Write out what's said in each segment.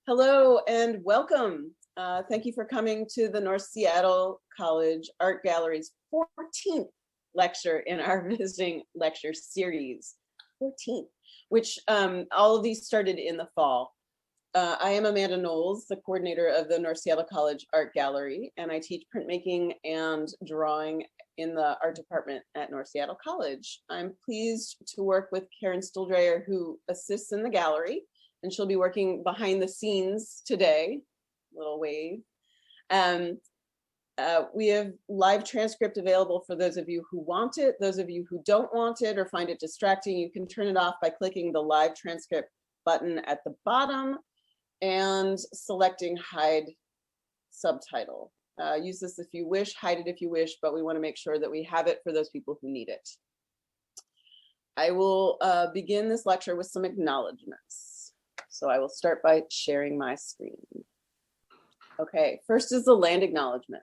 Hello and welcome. Thank you for coming to the North Seattle College Art Gallery's 14th lecture in our visiting lecture series. 14th, which all of these started in the fall. I am Amanda Knowles, the coordinator of the North Seattle College Art Gallery, and I teach printmaking and drawing in the art department at North Seattle College. I'm pleased to work with Karen Stilldreyer, who assists in the gallery, and she'll be working behind the scenes today. Little wave. We have live transcript available for those of you who want it. Those of you who don't want it or find it distracting, you can turn it off by clicking the live transcript button at the bottom and selecting hide subtitle. Use this if you wish, hide it if you wish, but we want to make sure that we have it for those people who need it. I will begin this lecture with some acknowledgements. So I will start by sharing my screen. Okay, first is the land acknowledgement.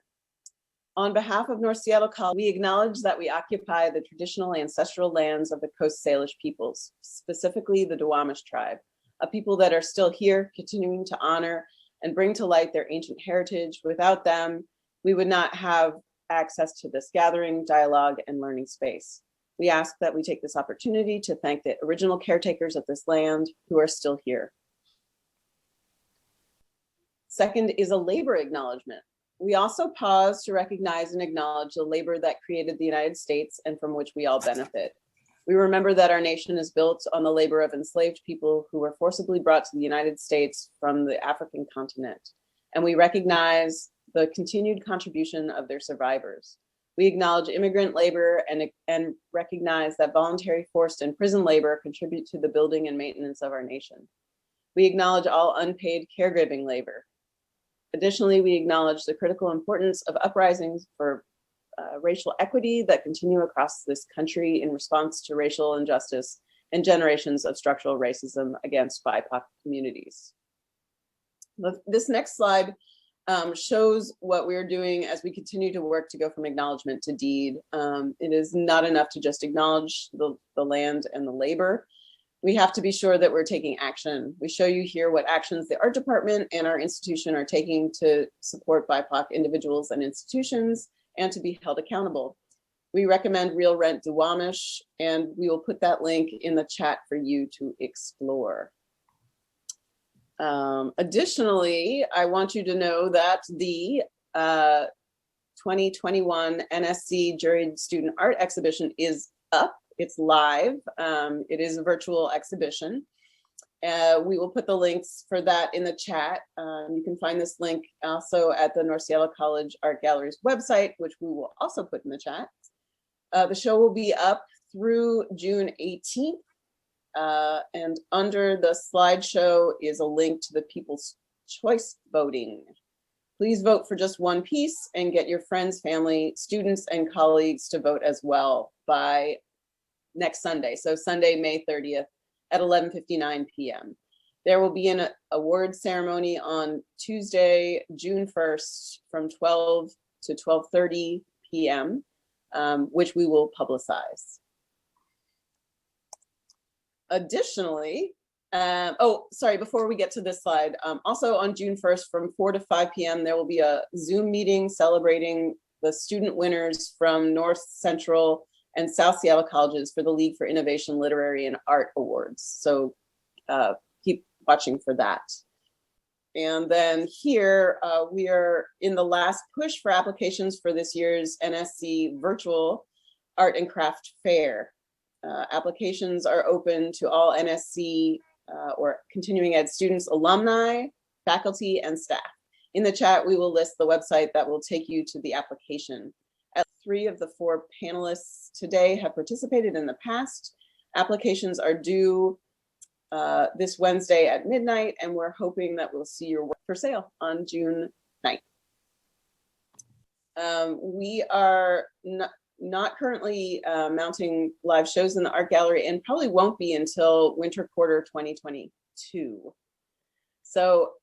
On behalf of North Seattle College, we acknowledge that we occupy the traditional ancestral lands of the Coast Salish peoples, specifically the Duwamish tribe, a people that are still here, continuing to honor and bring to light their ancient heritage. Without them, we would not have access to this gathering, dialogue, and learning space. We ask that we take this opportunity to thank the original caretakers of this land who are still here. Second is a labor acknowledgement. We also pause to recognize and acknowledge the labor that created the United States and from which we all benefit. We remember that our nation is built on the labor of enslaved people who were forcibly brought to the United States from the African continent, and we recognize the continued contribution of their survivors. We acknowledge immigrant labor and recognize that voluntary forced and prison labor contribute to the building and maintenance of our nation. We acknowledge all unpaid caregiving labor. Additionally, we acknowledge the critical importance of uprisings for racial equity that continue across this country in response to racial injustice and generations of structural racism against BIPOC communities. This next slide shows what we're doing as we continue to work to go from acknowledgement to deed. It is not enough to just acknowledge the land and the labor. We have to be sure that we're taking action. We show you here what actions the art department and our institution are taking to support BIPOC individuals and institutions and to be held accountable. We recommend Real Rent Duwamish, and we will put that link in the chat for you to explore. Additionally, I want you to know that the 2021 NSC Juried Student Art Exhibition is up. It's live. It is a virtual exhibition. We will put the links for that in the chat. You can find this link also at the North Seattle College Art Gallery's website, which we will also put in the chat. The show will be up through June 18th. And under the slideshow is a link to the People's Choice voting. Please vote for just one piece and get your friends, family, students, and colleagues to vote as well by next Sunday. So Sunday, May 30th at 11:59 p.m. There will be an award ceremony on Tuesday, June 1st from 12 to 12:30 p.m., which we will publicize. Additionally, before we get to this slide, also on June 1st from 4 to 5 p.m., there will be a Zoom meeting celebrating the student winners from North Central and South Seattle colleges for the League for Innovation Literary and Art Awards. So keep watching for that. And then here we are in the last push for applications for this year's NSC Virtual Art and Craft Fair. Applications are open to all NSC or continuing ed students, alumni, faculty, and staff. In the chat, we will list the website that will take you to the application. 3 of the 4 panelists today have participated in the past. Applications are due this Wednesday at midnight, and we're hoping that we'll see your work for sale on June 9th. We are not currently mounting live shows in the art gallery and probably won't be until winter quarter 2022. So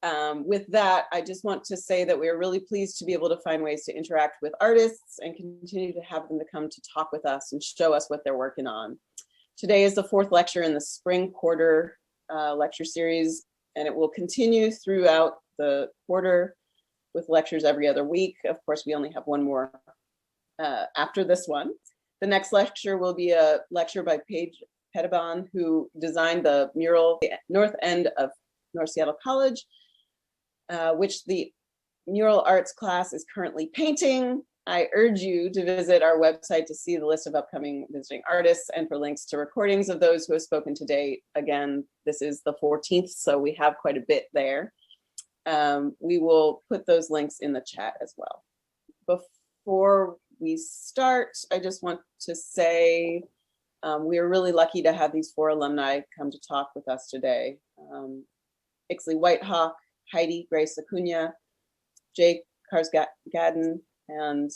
with that, I just want to say that we are really pleased to be able to find ways to interact with artists and continue to have them to come to talk with us and show us what they're working on. Today is the 4th lecture in the spring quarter lecture series, and it will continue throughout the quarter with lectures every other week. Of course, we only have one more after this one. The next lecture will be a lecture by Paige Pettibon, who designed the mural at the north end of North Seattle College, which the mural arts class is currently painting. I urge you to visit our website to see the list of upcoming visiting artists and for links to recordings of those who have spoken today. Again, this is the 14th, so we have quite a bit there. We will put those links in the chat as well. Before we start, I just want to say we are really lucky to have these 4 alumni come to talk with us today. Ixley Whitehawk, Heidi Grace Acuna, Jay Carsgadden, and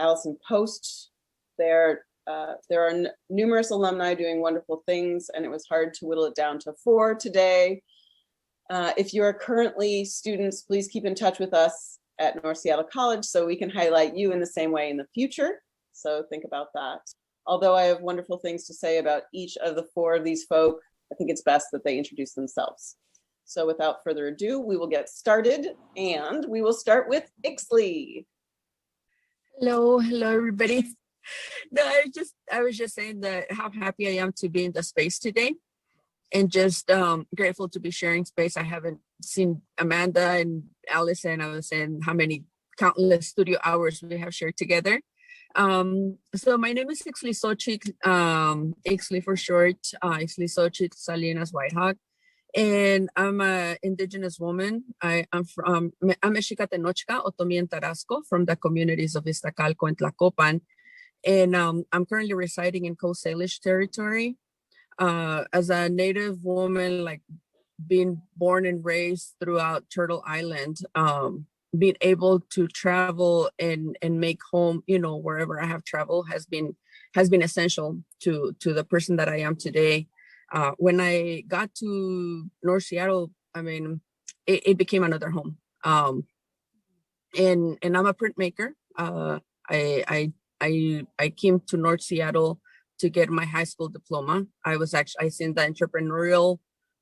Allison Post. There are numerous alumni doing wonderful things, and it was hard to whittle it down to 4 today. If you are currently students, please keep in touch with us at North Seattle College so we can highlight you in the same way in the future. So think about that. Although I have wonderful things to say about each of the 4 of these folk, I think it's best that they introduce themselves. So without further ado, we will get started, and we will start with Ixley. Hello, everybody. No, I was just saying that how happy I am to be in the space today, and just grateful to be sharing space. I haven't seen Amanda and Allison. I was saying how many countless studio hours we have shared together. So my name is Ixley Xochitl, Ixley for short, Ixley Xochitl Salinas Whitehawk. And I'm an indigenous woman. I'm Mexica Tenochca, Otomi and Tarasco from the communities of Iztacalco and Tlacopan. And I'm currently residing in Coast Salish territory. As a Native woman, like being born and raised throughout Turtle Island, being able to travel and make home, wherever I have traveled has been essential to the person that I am today. When I got to North Seattle, I mean, it became another home. And I'm a printmaker. I came to North Seattle to get my high school diploma. I seen the entrepreneurial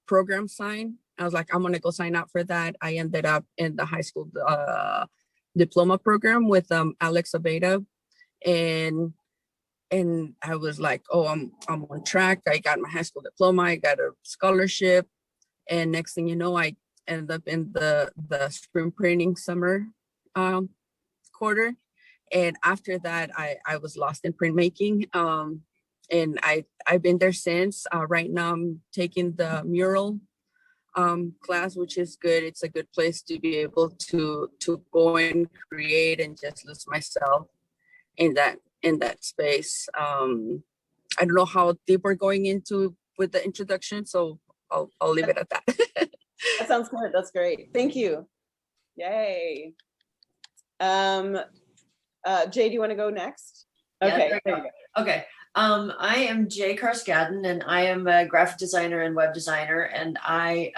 program sign. I was like, I'm gonna go sign up for that. I ended up in the high school diploma program with Alex Abeda, and I was like, oh, I'm on track. I got my high school diploma. I got a scholarship, and next thing you know, I ended up in the spring printing summer quarter. And after that, I was lost in printmaking. And I've been there since. Right now, I'm taking the mural class, which is good. It's a good place to be able to go and create and just lose myself in that space. I don't know how deep we're going into with the introduction, so I'll leave it at that. That sounds good. That's great. Thank you. Yay. Jay, do you want to go next? Okay. Yeah, okay. I am Jay Carsgadden, and I am a graphic designer and web designer, and I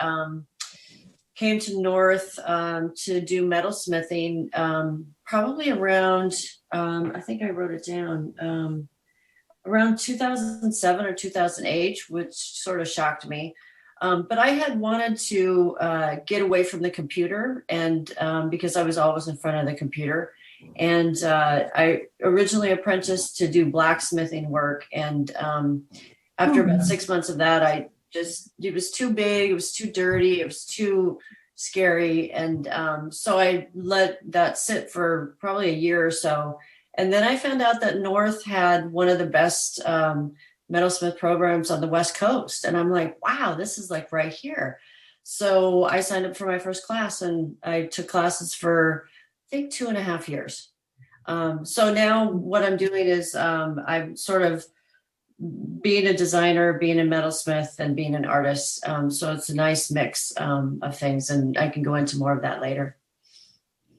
came to North to do metalsmithing probably around, I think I wrote it down, around 2007 or 2008, which sort of shocked me. But I had wanted to get away from the computer, and because I was always in front of the computer. And I originally apprenticed to do blacksmithing work. And after about 6 months of that, it was too big, it was too dirty, it was too scary. And so I let that sit for probably a year or so. And then I found out that North had one of the best metalsmith programs on the West Coast. And I'm like, wow, this is like right here. So I signed up for my first class, and I took classes for, I think, 2.5 years. So now what I'm doing is I'm sort of being a designer, being a metalsmith, and being an artist. So it's a nice mix of things, and I can go into more of that later.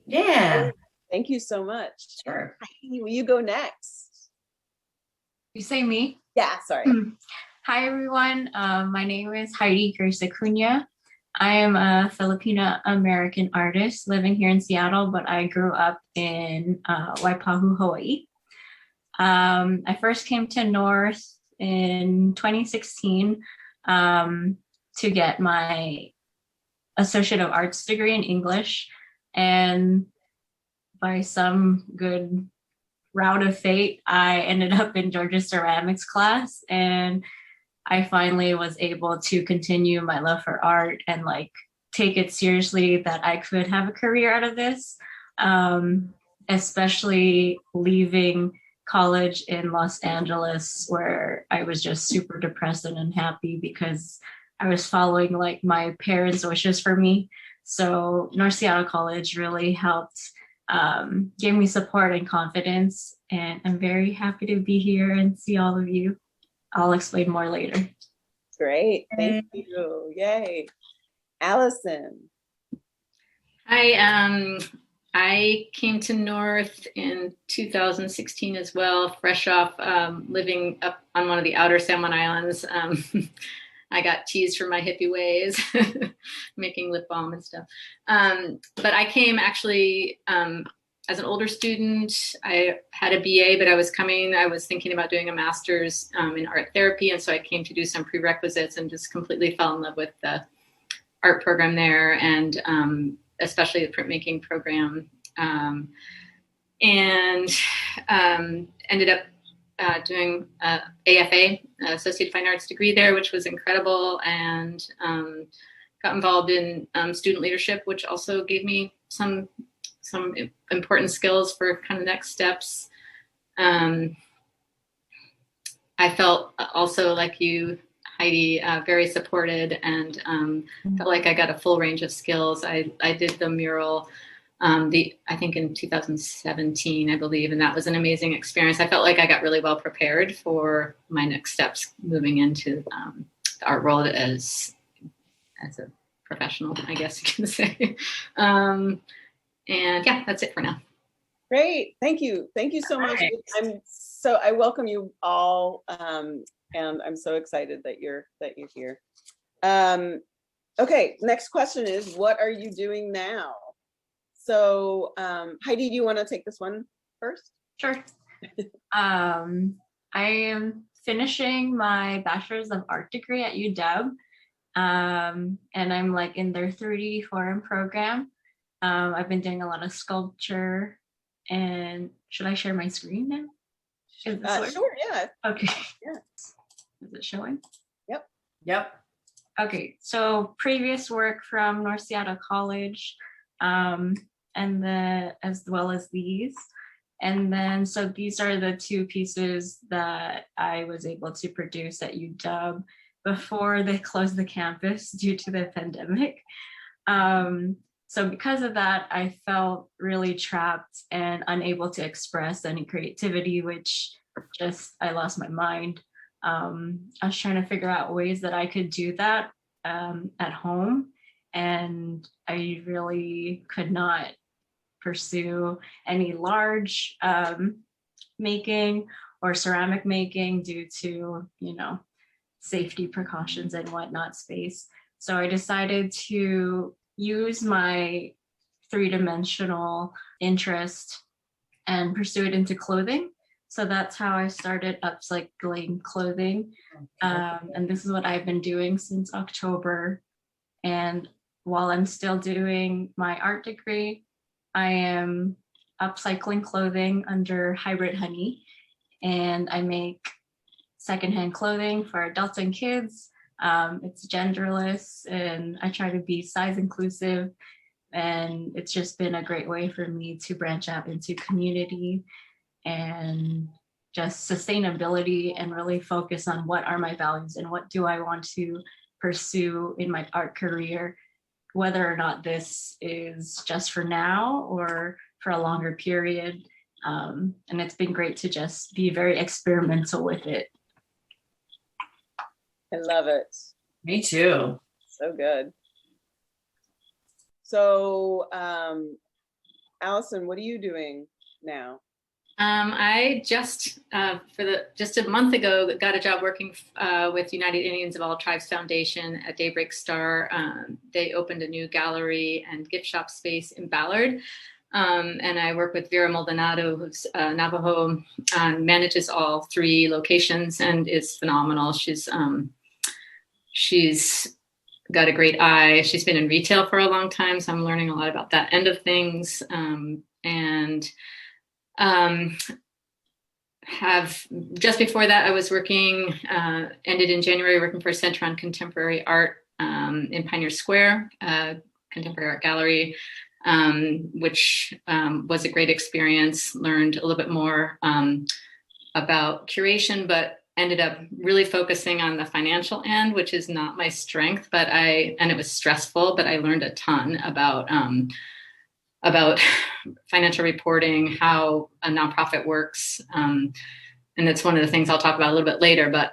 Yeah. Thank you so much. Sure. Will you go next? You say me? Yeah, sorry. Hi, everyone. My name is Heidi Grace Acuna. I am a Filipino American artist living here in Seattle, but I grew up in Waipahu, Hawaii. I first came to North in 2016 to get my Associate of Arts degree in English. And by some good route of fate, I ended up in Georgia's ceramics class, and I finally was able to continue my love for art and like take it seriously that I could have a career out of this, especially leaving college in Los Angeles, where I was just super depressed and unhappy because I was following like my parents' wishes for me. So North Seattle College really helped, gave me support and confidence, and I'm very happy to be here and see all of you. I'll explain more later. Great. Thank you. Yay. Allison. Hi, I came to North in 2016 as well, fresh off living up on one of the outer San Juan Islands. I got teased for my hippie ways, making lip balm and stuff. But I came actually as an older student. I had a BA, but I was thinking about doing a master's in art therapy. And so I came to do some prerequisites and just completely fell in love with the art program there, and especially the printmaking program, and ended up doing AFA, Associate Fine Arts degree there, which was incredible, and got involved in student leadership, which also gave me some important skills for kind of next steps. I felt also like you, Heidi, very supported, and felt like I got a full range of skills. I did the mural, I think in 2017, I believe, and that was an amazing experience. I felt like I got really well prepared for my next steps moving into the art world as a professional, I guess you can say. And yeah, that's it for now. Great. Thank you. Thank you so much. I welcome you all. And I'm so excited that you're here. Okay, next question is, what are you doing now? So Heidi, do you want to take this one first? Sure. I am finishing my Bachelor's of Art degree at UW, and I'm like in their 3D forum program. I've been doing a lot of sculpture, and should I share my screen now? Sure, yeah. Okay. Yeah. Is it showing? Yep. Okay, so previous work from North Seattle College, and as well as these. And then, so these are the two pieces that I was able to produce at UW before they closed the campus due to the pandemic. So because of that, I felt really trapped and unable to express any creativity, which just, I lost my mind. I was trying to figure out ways that I could do that at home, and I really could not pursue any large making or ceramic making due to, safety precautions and whatnot, space. So I decided to use my three-dimensional interest and pursue it into clothing. So that's how I started upcycling clothing. And this is what I've been doing since October. And while I'm still doing my art degree, I am upcycling clothing under Hybrid Honey. And I make secondhand clothing for adults and kids. It's genderless, and I try to be size inclusive. And it's just been a great way for me to branch out into community and just sustainability, and really focus on what are my values and what do I want to pursue in my art career, whether or not this is just for now or for a longer period. And it's been great to just be very experimental with it. I love it. Me too. So good. So Allison, what are you doing now? I just a month ago got a job working with United Indians of All Tribes Foundation at Daybreak Star. They opened a new gallery and gift shop space in Ballard. And I work with Vera Maldonado, who's Navajo, manages all three locations and is phenomenal. She's got a great eye. She's been in retail for a long time, so I'm learning a lot about that end of things. And have just before that, I was working, ended in January, working for Center on Contemporary Art in Pioneer Square, Contemporary Art Gallery, which was a great experience. Learned a little bit more about curation, but ended up really focusing on the financial end, which is not my strength, and it was stressful, but I learned a ton about financial reporting, how a nonprofit works. And that's one of the things I'll talk about a little bit later, but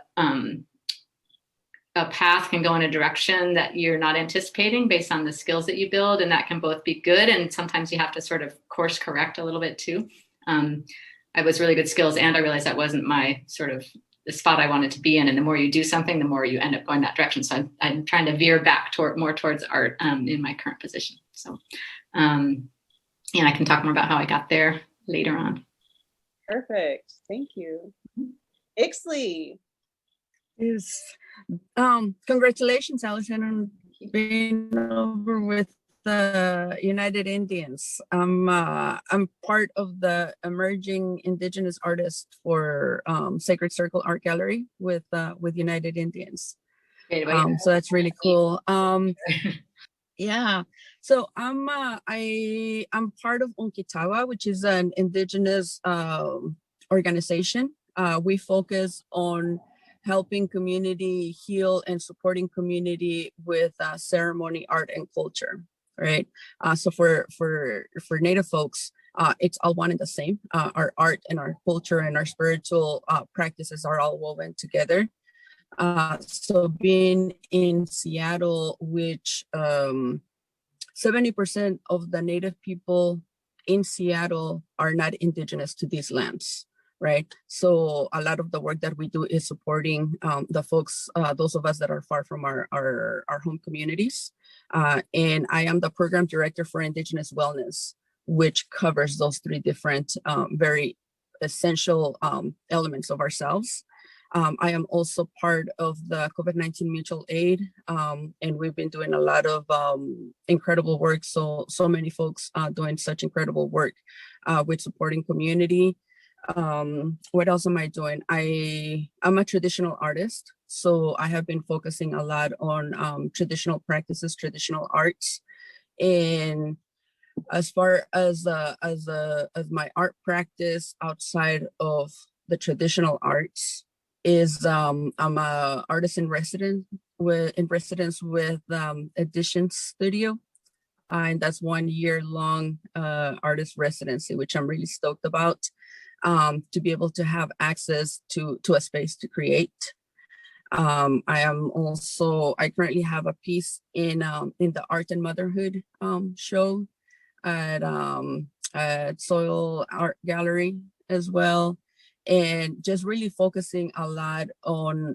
a path can go in a direction that you're not anticipating based on the skills that you build. And that can both be good. And sometimes you have to sort of course correct a little bit too. I was really good skills, and I realized that wasn't my sort of the spot I wanted to be in. And the more you do something, the more you end up going that direction. So I'm trying to veer back more towards art in my current position. So, and I can talk more about how I got there later on. Perfect. Thank you. Ixley. Yes. Congratulations, Allison, on being over with the United Indians. I'm part of the emerging Indigenous artists for Sacred Circle Art Gallery with United Indians. So that's really cool. Yeah. So I'm part of Unkitawa, which is an Indigenous organization. We focus on helping community heal and supporting community with ceremony, art, and culture. Right. So for Native folks, it's all one and the same. Our art and our culture and our spiritual practices are all woven together. So being in Seattle, which 70% of the Native people in Seattle are not Indigenous to these lands, right? So a lot of the work that we do is supporting the folks, those of us that are far from our home communities. And I am the program director for Indigenous Wellness, which covers those three different very essential elements of ourselves. I am also part of the COVID-19 mutual aid, and we've been doing a lot of incredible work. So many folks doing such incredible work with supporting community. What else am I doing? I'm a traditional artist, so I have been focusing a lot on traditional practices, traditional arts, and as far as my art practice outside of the traditional arts is I'm a artist in residence with Edition Studio, and that's 1 year long artist residency, which I'm really stoked about, to be able to have access to a space to create. I currently have a piece in the Art and Motherhood show at Soil Art Gallery as well. And just really focusing a lot on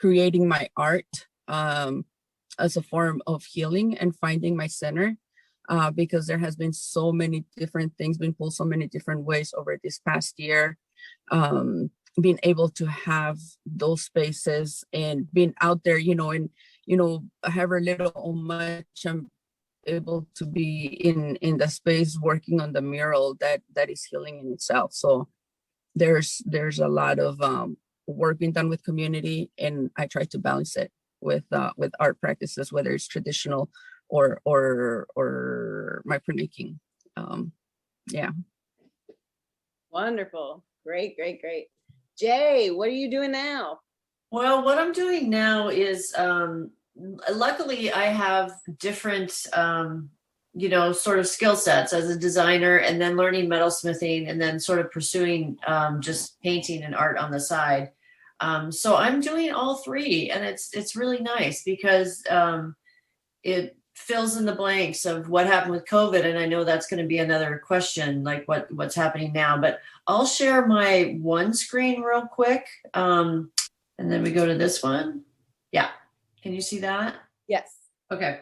creating my art as a form of healing and finding my center, because there has been so many different things being pulled so many different ways over this past year. Being able to have those spaces and being out there, however little or much I'm able to be in the space working on the mural that is healing in itself. So there's a lot of work being done with community, and I try to balance it with art practices, whether it's traditional or my printmaking. Yeah. Wonderful. Great. Jay, what are you doing now? Well, what I'm doing now is luckily I have different sort of skill sets as a designer, and then learning metalsmithing, and then sort of pursuing just painting and art on the side. So I'm doing all three, and it's really nice because it fills in the blanks of what happened with COVID. And I know that's going to be another question, like what's happening now, but I'll share my one screen real quick. And then we go to this one. Yeah. Can you see that? Yes. Okay.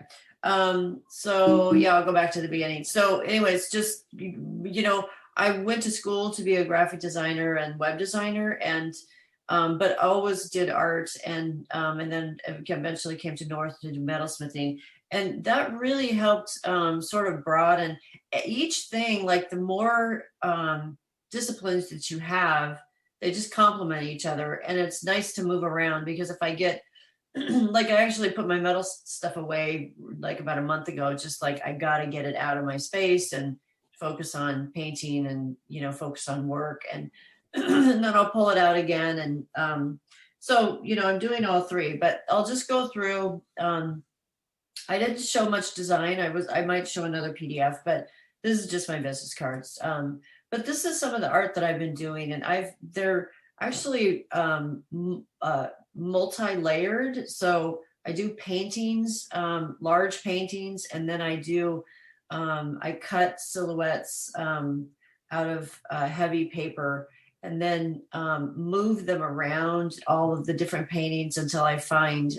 So yeah, I'll go back to the beginning. So anyways, just, I went to school to be a graphic designer and web designer. And but always did art, and then eventually came to North to do metalsmithing. And that really helped sort of broaden each thing. Like the more disciplines that you have, they just complement each other. And it's nice to move around, because if I get, like I actually put my metal stuff away like about a month ago, just like I got to get it out of my space and focus on painting and, you know, focus on work. And, and then I'll pull it out again. And so, you know, I'm doing all three, but I'll just go through. I didn't show much design. I might show another PDF, but this is just my business cards. But this is some of the art that I've been doing, and they're actually multi-layered. So I do paintings, large paintings, and then I cut silhouettes out of heavy paper, and then move them around all of the different paintings until I find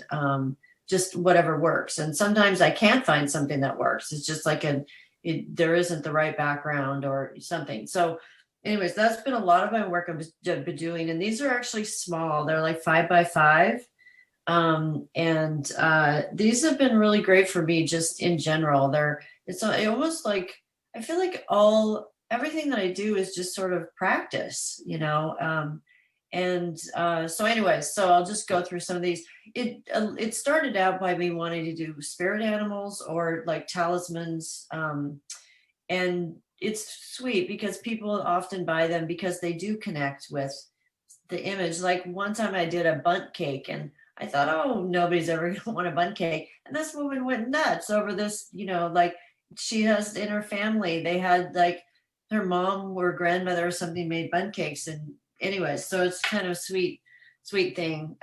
just whatever works. And sometimes I can't find something that works. It's just like there isn't the right background or something. So anyways, that's been a lot of my work I've been doing. And these are actually small. They're like 5 by 5. These have been really great for me just in general. It's almost like, I feel like everything that I do is just sort of practice, you know? So anyways, so I'll just go through some of these. It started out by me wanting to do spirit animals or like talismans. And it's sweet because people often buy them because they do connect with the image. Like one time I did a bundt cake, and I thought, oh, nobody's ever gonna want a bundt cake. And this woman went nuts over this, you know, like she has in her family, they had like her mom or grandmother or something made bundt cakes. And anyways, so it's kind of sweet thing.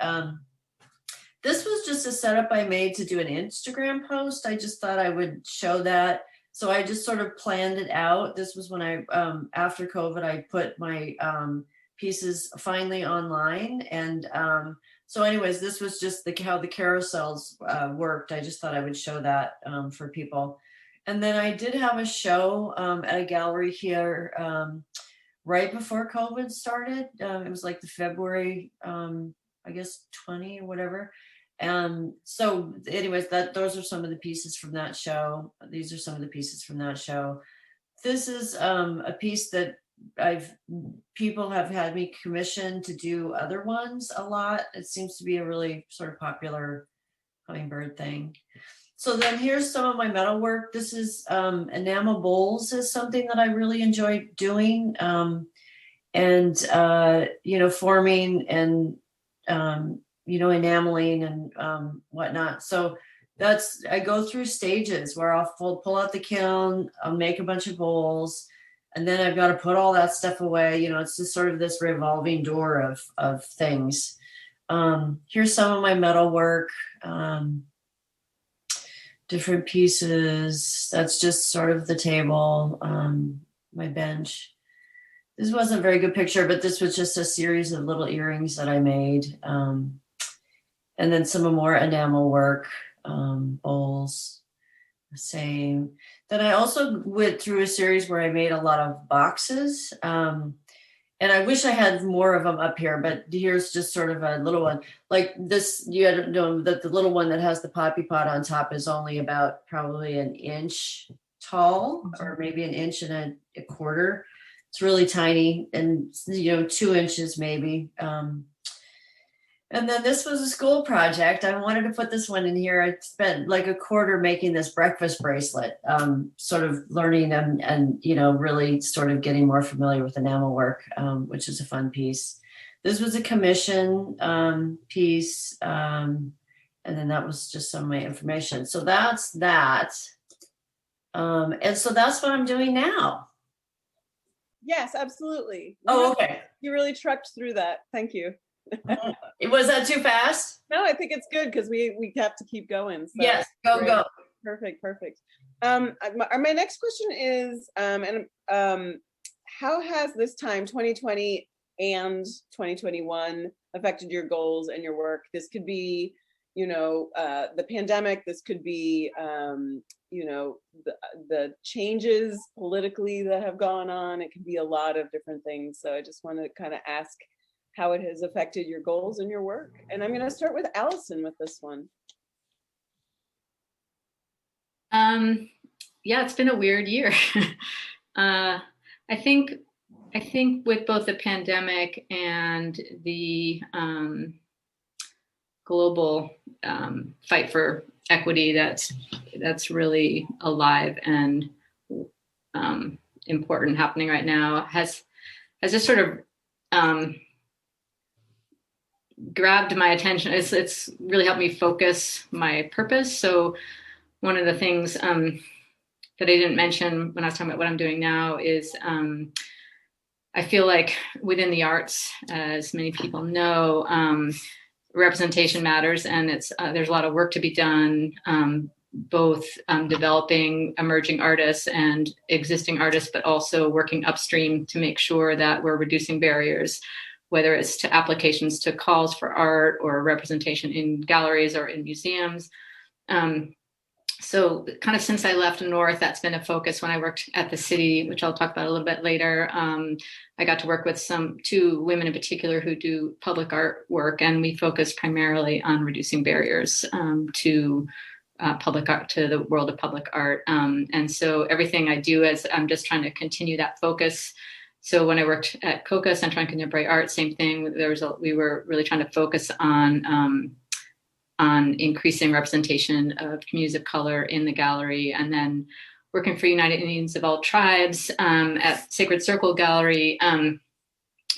This was just a setup I made to do an Instagram post. I just thought I would show that. So I just sort of planned it out. This was when I, after COVID, I put my pieces finally online. And so anyways, this was just how the carousels worked. I just thought I would show that for people. And then I did have a show at a gallery here right before COVID started. It was like the February, I guess 20 or whatever. So anyways, those are some of the pieces from that show. These are some of the pieces from that show. This is a piece that people have had me commission to do other ones a lot. It seems to be a really sort of popular hummingbird thing. So then here's some of my metal work. This is enamel bowls is something that I really enjoy doing. You know, forming and, you know, enameling and whatnot. So I go through stages where I'll pull out the kiln, I'll make a bunch of bowls, and then I've got to put all that stuff away. You know, it's just sort of this revolving door of things. Here's some of my metal work, different pieces. That's just sort of the table, my bench. This wasn't a very good picture, but this was just a series of little earrings that I made. And then some more enamel work, bowls, the same. Then I also went through a series where I made a lot of boxes. And I wish I had more of them up here, but here's just sort of a little one. Like this, you had to know that the little one that has the poppy pot on top is only about probably an inch tall, or maybe an inch and a quarter. It's really tiny, and you know, 2 inches maybe. And then this was a school project. I wanted to put this one in here. I spent like a quarter making this breakfast bracelet, sort of learning and you know, really sort of getting more familiar with enamel work, which is a fun piece. This was a commission piece, and then that was just some of my information. So that's that. And so that's what I'm doing now. Yes, absolutely. Oh, okay. You really trucked through that. Thank you. Was that too fast? No, I think it's good because we have to keep going. So Yes, go. Perfect. My next question is, how has this time, 2020 and 2021, affected your goals and your work? This could be, you know, the pandemic. This could be, you know, the changes politically that have gone on. It could be a lot of different things. So I just want to kind of ask how it has affected your goals and your work. And I'm going to start with Allison with this one. Yeah, it's been a weird year. I think with both the pandemic and the global fight for equity that's really alive and important happening right now has just sort of grabbed my attention. It's really helped me focus my purpose. So one of the things that I didn't mention when I was talking about what I'm doing now is I feel like within the arts, as many people know, representation matters, and there's a lot of work to be done, both developing emerging artists and existing artists, but also working upstream to make sure that we're reducing barriers, whether it's to applications to calls for art or representation in galleries or in museums. So kind of since I left North, that's been a focus. When I worked at the city, which I'll talk about a little bit later, I got to work with two women in particular who do public art work, and we focus primarily on reducing barriers to public art, to the world of public art. And so everything I do is I'm just trying to continue that focus. So when I worked at COCA, Center on Contemporary Art, same thing. We were really trying to focus on increasing representation of communities of color in the gallery, and then working for United Indians of All Tribes at Sacred Circle Gallery.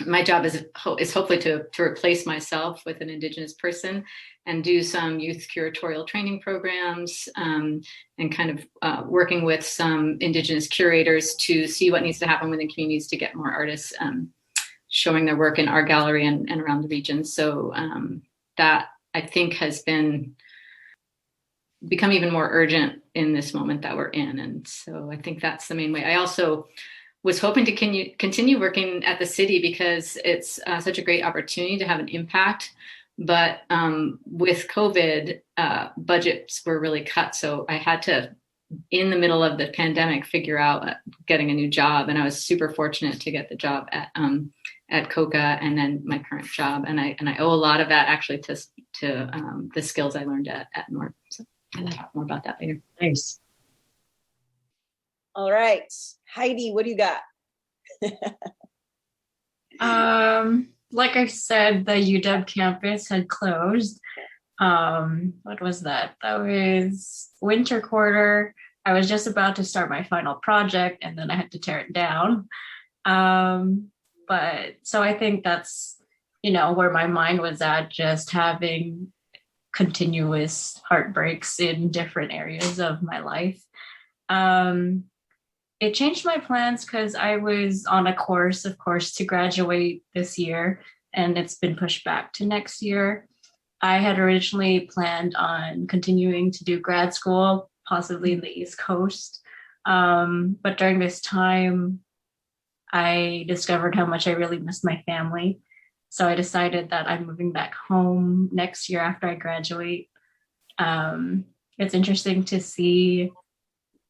My job is hopefully to replace myself with an Indigenous person and do some youth curatorial training programs, and kind of working with some Indigenous curators to see what needs to happen within communities to get more artists showing their work in our gallery and around the region. So that I think has become even more urgent in this moment that we're in. And so I think that's the main way. I also was hoping to continue working at the city because it's such a great opportunity to have an impact. But with COVID, budgets were really cut. So I had to, in the middle of the pandemic, figure out getting a new job. And I was super fortunate to get the job at COCA and then my current job. And I owe a lot of that actually to the skills I learned at North. So I'll talk more about that later. Nice. All right, Heidi, what do you got? Like I said, the UW campus had closed. What was that? That was winter quarter. I was just about to start my final project and then I had to tear it down. But so I think that's, where my mind was at, just having continuous heartbreaks in different areas of my life. It changed my plans because I was on a course, of course, to graduate this year, and it's been pushed back to next year. I had originally planned on continuing to do grad school, possibly in the East Coast. But during this time, I discovered how much I really missed my family. So I decided that I'm moving back home next year after I graduate. It's interesting to see,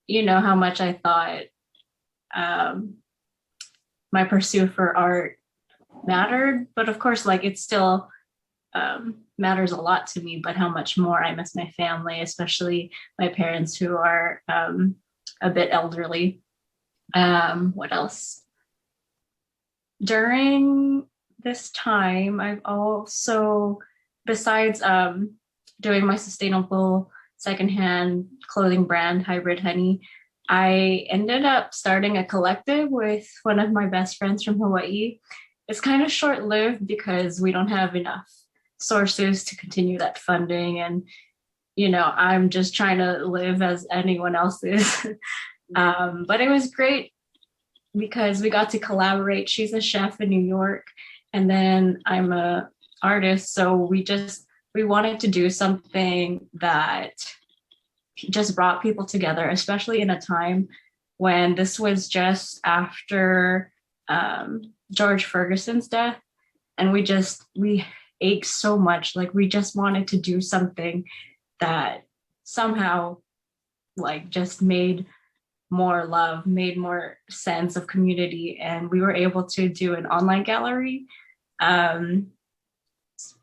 how much I thought my pursuit for art mattered. But of course, it still matters a lot to me, but how much more I miss my family, especially my parents who are a bit elderly. What else? During this time, I've also, besides doing my sustainable secondhand clothing brand, Hybrid Honey, I ended up starting a collective with one of my best friends from Hawaii. It's kind of short-lived because we don't have enough sources to continue that funding. And, I'm just trying to live as anyone else is. But it was great because we got to collaborate. She's a chef in New York, and then I'm an artist. So we wanted to do something that just brought people together, especially in a time when this was just after George Ferguson's death. And we ached so much. We just wanted to do something that somehow just made more love, made more sense of community. And we were able to do an online gallery um,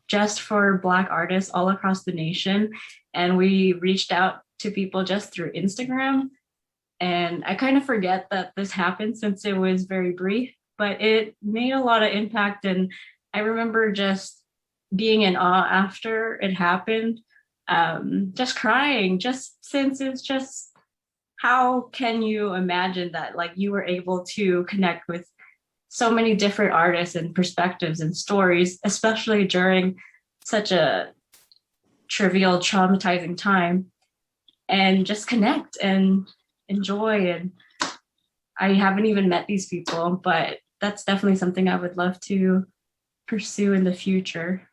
just for Black artists all across the nation. And we reached out to people just through Instagram. And I kind of forget that this happened since it was very brief, but it made a lot of impact. And I remember just being in awe after it happened, just crying, just since it's just, how can you imagine that like you were able to connect with so many different artists and perspectives and stories, especially during such a trivial, traumatizing time, and just connect and enjoy. And I haven't even met these people, but that's definitely something I would love to pursue in the future,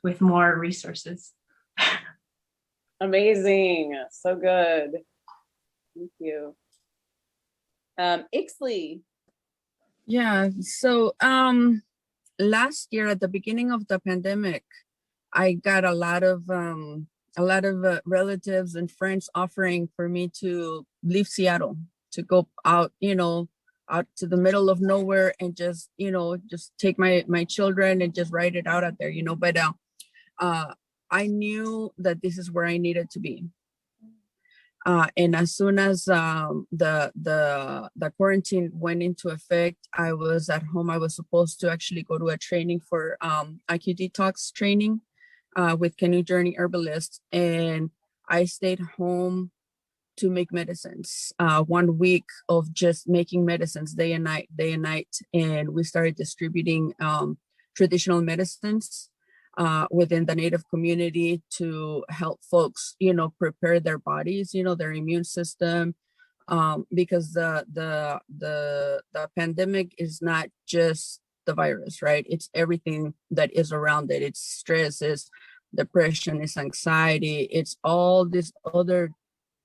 with more resources. Amazing. So good. Thank you. Ixley. Yeah. So last year at the beginning of the pandemic, I got a lot of relatives and friends offering for me to leave Seattle, to go out, out to the middle of nowhere and just, just take my children and just ride it out there, but I knew that this is where I needed to be. And as soon as the quarantine went into effect, I was at home. I was supposed to actually go to a training for IQ Detox training with Canoe Journey Herbalist. And I stayed home to make medicines, 1 week of just making medicines day and night. And we started distributing traditional medicines within the Native community to help folks, prepare their bodies, their immune system, because the pandemic is not just the virus, right? It's everything that is around it. It's stress, it's depression, it's anxiety, it's all these other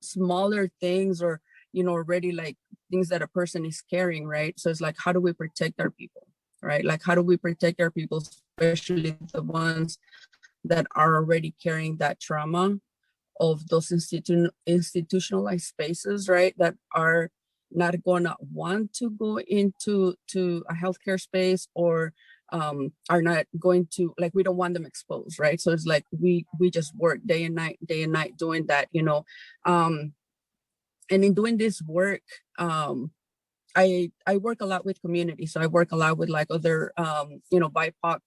smaller things, or already like things that a person is carrying, right? So it's like, how do we protect our people, right? Like, how do we protect our people, especially the that are already carrying that trauma of those institutionalized spaces, right? That are not gonna want to go into a healthcare space, or are not going to, like, we don't want them exposed, right? So it's like we just work day and night doing that, and in doing this work, I work a lot with community. So I work a lot with like other BIPOC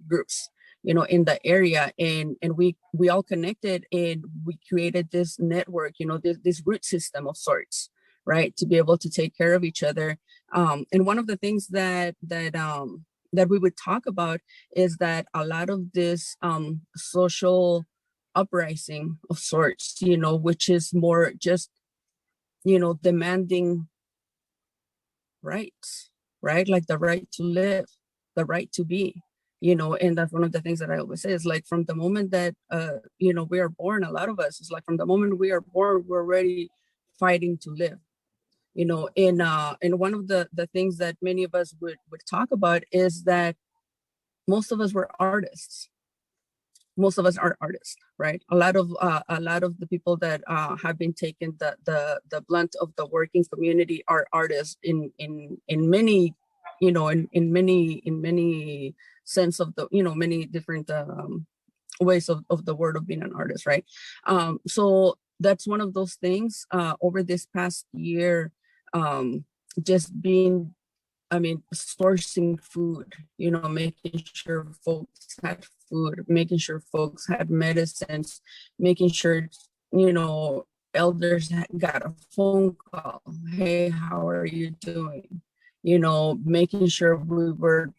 groups, in the area, and we all connected, and we created this network, this root system of sorts, right, to be able to take care of each other. And one of the things that we would talk about is that a lot of this social uprising of sorts, which is more just, demanding rights, right? Like the right to live, the right to be, and that's one of the things that I always say is like, from the moment that, we are born, a lot of us, is like from the moment we are born, we're already fighting to live, and one of the things that many of us would talk about is that most of us were artists. Most of us are artists, right? A lot of the people that have been taking the blunt of the working community are artists in many, in many sense of the, many different ways of the word of being an artist, right? So that's one of those things over this past year, just being, sourcing food, making sure folks had food, making sure folks had medicines, making sure, elders got a phone call. Hey, how are you doing? Making sure we were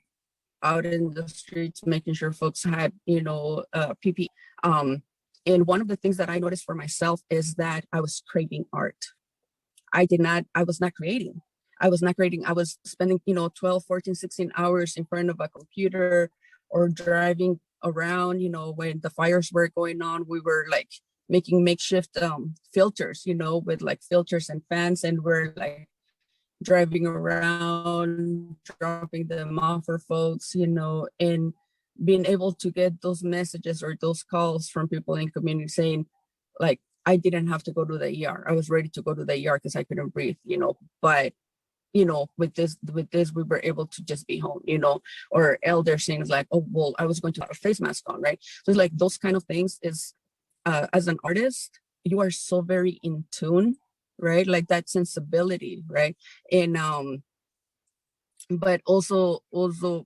out in the streets, making sure folks had, PPE. And one of the things that I noticed for myself is that I was craving art. I was not creating. I was spending, 12, 14, 16 hours in front of a computer or driving around, when the fires were going on. We were like making makeshift filters, with like filters and fans, and we're like driving around, dropping them off for folks, and being able to get those messages or those calls from people in community saying, like, I didn't have to go to the ER. I was ready to go to the ER because I couldn't breathe, but with this, we were able to just be home, or elder things like, oh, well, I was going to have a face mask on, right? So it's like those kind of things is, as an artist, you are so very in tune, right? Like that sensibility, right? And, but also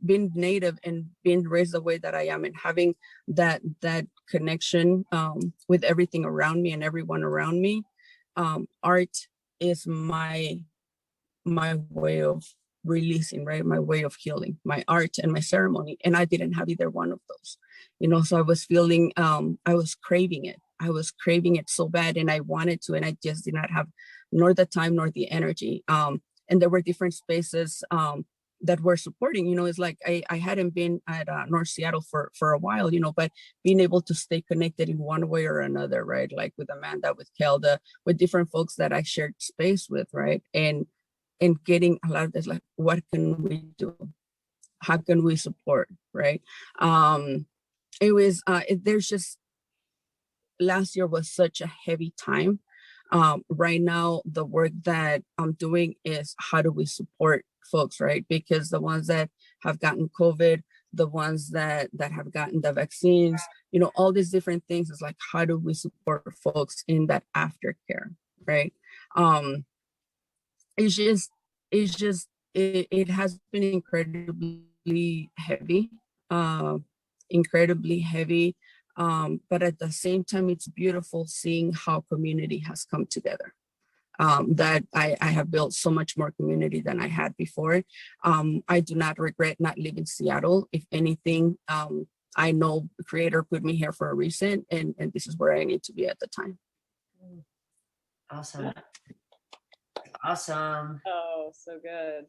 being native and being raised the way that I am and having that connection with everything around me and everyone around me, art is my way of releasing, right? My way of healing, my art and my ceremony. And I didn't have either one of those, so I was feeling, I was craving it. I was craving it so bad, and I wanted to, and I just did not have nor the time nor the energy. And there were different spaces that were supporting, it's like I hadn't been at North Seattle for a while, but being able to stay connected in one way or another, right? Like with Amanda, with Kelda, with different folks that I shared space with, right? And getting a lot of this, like, what can we do? How can we support, right? It was, there's just, last year was such a heavy time. Right now, the work that I'm doing is how do we support folks, right? Because the ones that have gotten COVID, the ones that have gotten the vaccines, all these different things is like, how do we support folks in that aftercare, right? It has been incredibly heavy, but at the same time, it's beautiful seeing how community has come together. That I have built so much more community than I had before. I do not regret not living Seattle. If anything, I know the creator put me here for a reason, and this is where I need to be at the time. Awesome. Oh, so good.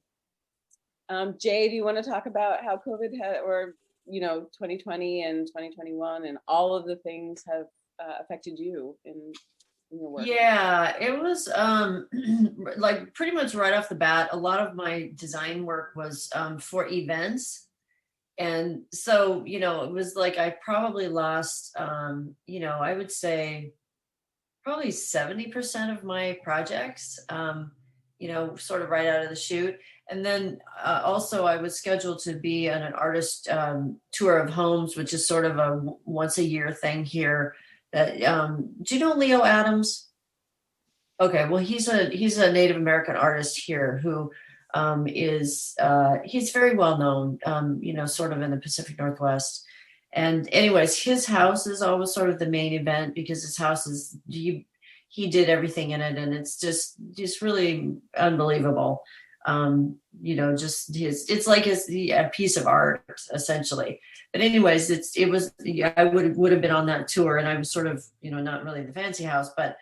Jay, do you want to talk about how COVID had, or 2020 and 2021 and all of the things have affected you in your work? Yeah, it was like pretty much right off the bat, a lot of my design work was for events. And so, it was like I probably lost, I would say probably 70% of my projects, sort of right out of the chute. And then also I was scheduled to be on an artist tour of homes, which is sort of a once a year thing here. Do you know Leo Adams? Okay, well, he's a Native American artist here who he's very well known, sort of in the Pacific Northwest. And anyways, his house is always sort of the main event because his house is, he did everything in it, and it's just really unbelievable. It's like a piece of art essentially. But anyways, I would have been on that tour, and I was sort of, not really the fancy house, but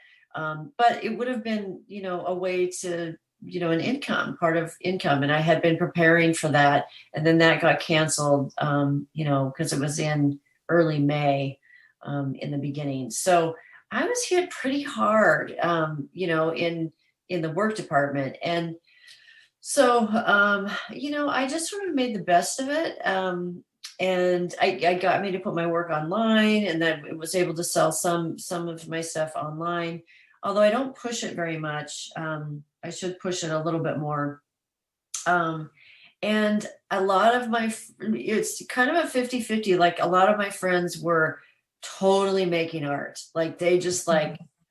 it would have been, a way to, an part of income. And I had been preparing for that. And then that got canceled, because it was in early May, in the beginning. So I was hit pretty hard, in the work department. And so, I just sort of made the best of it. And I got me to put my work online, and then it was able to sell some of my stuff online, although I don't push it very much. I should push it a little bit more. And a lot of it's kind of a 50-50. Like a lot of my friends were totally making art. Like they just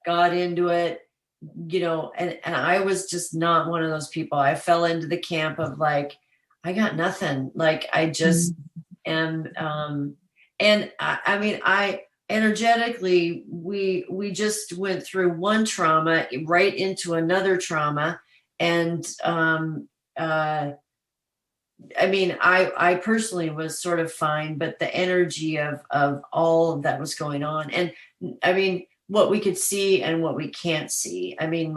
got into it, and I was just not one of those people. I fell into the camp of like, I got nothing. Like I just am. And I energetically, we just went through one trauma right into another trauma. And, I personally was sort of fine, but the energy of all of that was going on. And what we could see and what we can't see. I know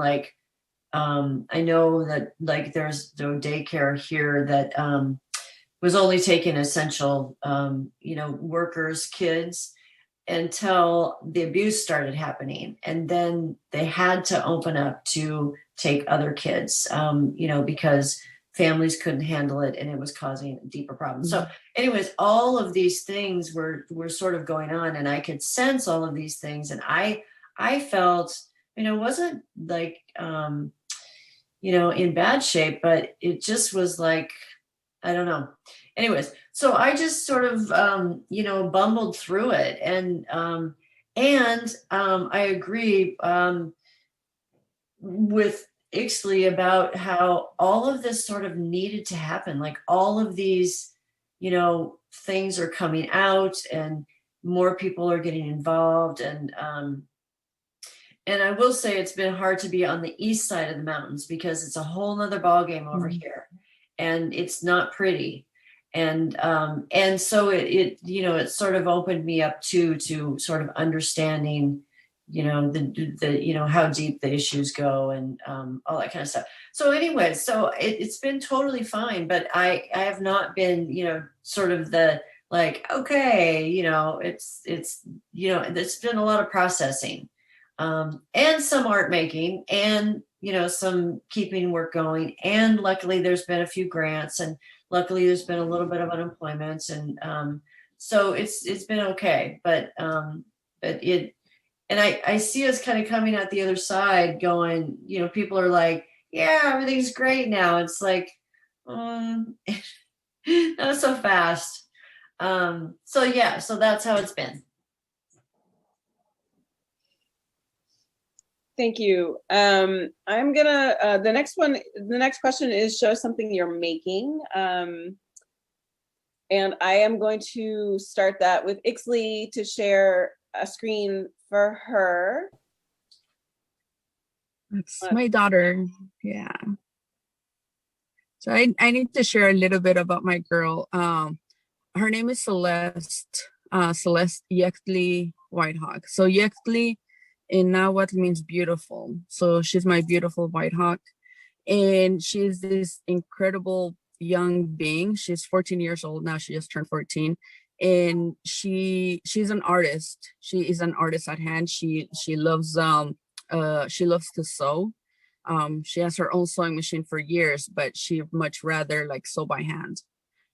that there's the daycare here that was only taking essential, workers, kids, until the abuse started happening. And then they had to open up to take other kids, because families couldn't handle it and it was causing deeper problems. So anyways, all of these things were sort of going on, and I could sense all of these things. And I felt, it wasn't like, in bad shape, but it just was like, I don't know. Anyways, so I just sort of, bumbled through it. And I agree with Ixley about how all of this sort of needed to happen. Like all of these, things are coming out and more people are getting involved. And I will say it's been hard to be on the east side of the mountains because it's a whole nother ballgame over here and it's not pretty. And so it sort of opened me up to sort of understanding, the how deep the issues go and all that kind of stuff. So anyway, so it's been totally fine, but I have not been, sort of the like, okay, it's there's been a lot of processing and some art making and, some keeping work going. And luckily there's been a few grants and luckily there's been a little bit of unemployment. And so it's been okay, but I see us kind of coming out the other side going, people are like, yeah, everything's great now. It's like, not so fast. So yeah, so that's how it's been. Thank you. I'm gonna, the next question is show something you're making. And I am going to start that with Ixley to share a screen for her. That's my daughter. Yeah. So I need to share a little bit about my girl. Her name is Celeste Yextley Whitehawk. So Yextley in Nahuatl means beautiful. So she's my beautiful Whitehawk. And she's this incredible young being. She's 14 years old now. She just turned 14. And she's an artist. She is an artist at hand. She loves to sew. She has her own sewing machine for years, but she much rather like sew by hand,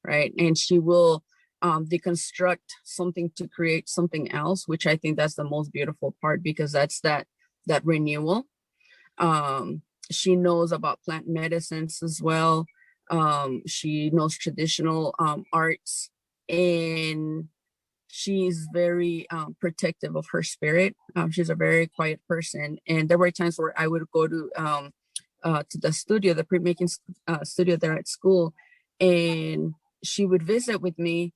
right? And she will deconstruct something to create something else, which I think that's the most beautiful part because that's that renewal. She knows about plant medicines as well. She knows traditional arts, and she's very protective of her spirit. She's a very quiet person, and there were times where I would go to the studio, the printmaking studio there at school, and she would visit with me,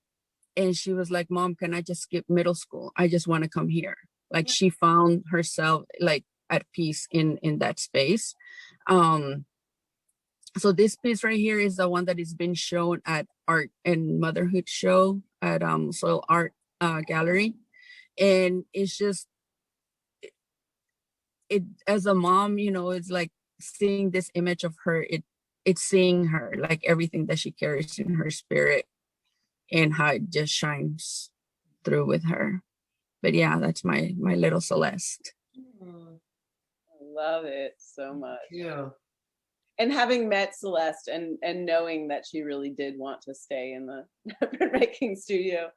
and she was like, "Mom, can I just skip middle school? I just want to come here." Like she found herself like at peace in that space. So this piece right here is the one that is being shown at Art and Motherhood show at Soil Art Gallery. And it's just, it as a mom, it's like seeing this image of her, it's seeing her, like everything that she carries in her spirit and how it just shines through with her. But yeah, that's my little Celeste. I love it so much. Yeah. And having met Celeste and knowing that she really did want to stay in the printmaking studio.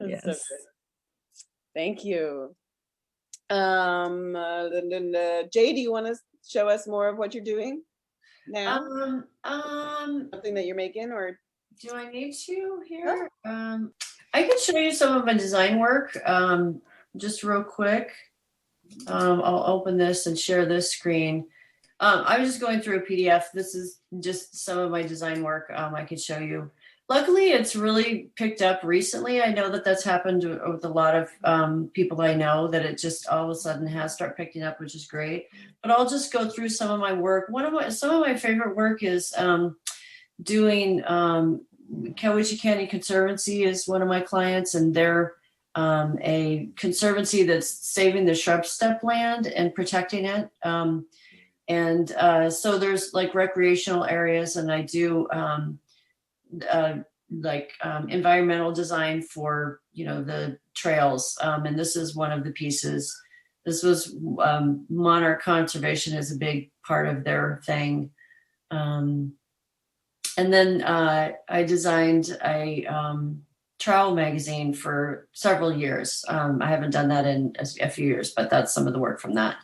Yes. So thank you. Jay, do you want to show us more of what you're doing now? Something that you're making, or do I need to here? I can show you some of my design work just real quick. I'll open this and share this screen. I was just going through a PDF. This is just some of my design work I could show you. Luckily, it's really picked up recently. I know that that's happened with a lot of people I know, that it just all of a sudden has started picking up, which is great. But I'll just go through some of my work. Some of my favorite work is doing Cowiche County Conservancy is one of my clients, and they're a conservancy that's saving the shrub steppe land and protecting it. So there's like recreational areas, and I do environmental design for, the trails. And this is one of the pieces. This was monarch conservation is a big part of their thing. And then I designed a travel magazine for several years. I haven't done that in a few years, but that's some of the work from that.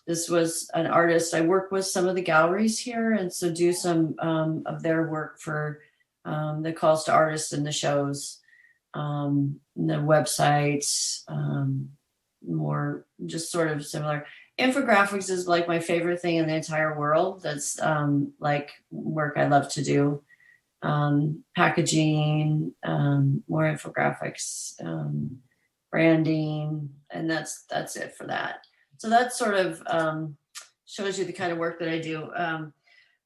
this was an artist. I work with some of the galleries here, and so do some of their work for the calls to artists and the shows, the websites, more just sort of similar. Infographics is like my favorite thing in the entire world. That's like work I love to do. Packaging, more infographics, branding, and that's it for that. So that sort of shows you the kind of work that I do.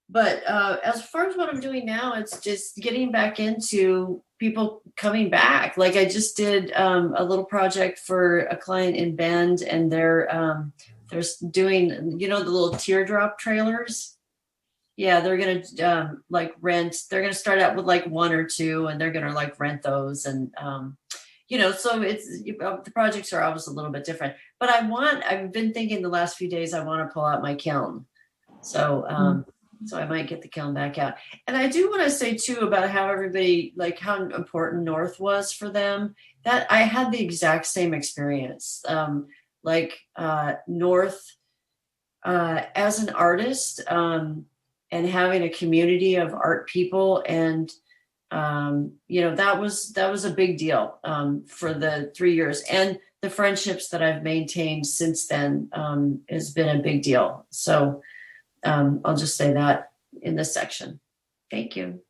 But as far as what I'm doing now, it's just getting back into people coming back. Like I just did a little project for a client in Bend, and they're doing, you know, the little teardrop trailers. Yeah, they're gonna like rent. They're gonna start out with like one or two, and they're gonna like rent those, and you know, so it's the projects are always a little bit different. But I've been thinking the last few days I want to pull out my kiln, so so I might get the kiln back out. And I do want to say too about how everybody, like how important North was for them. That I had the exact same experience. North as an artist. And having a community of art people, and you know, that was a big deal for the 3 years, and the friendships that I've maintained since then has been a big deal. So I'll just say that in this section. Thank you.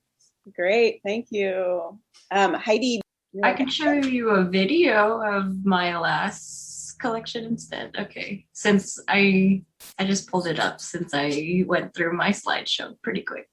Great, thank you. Heidi. I can show you a video of my last collection instead. Okay, since I just pulled it up since I went through my slideshow pretty quick.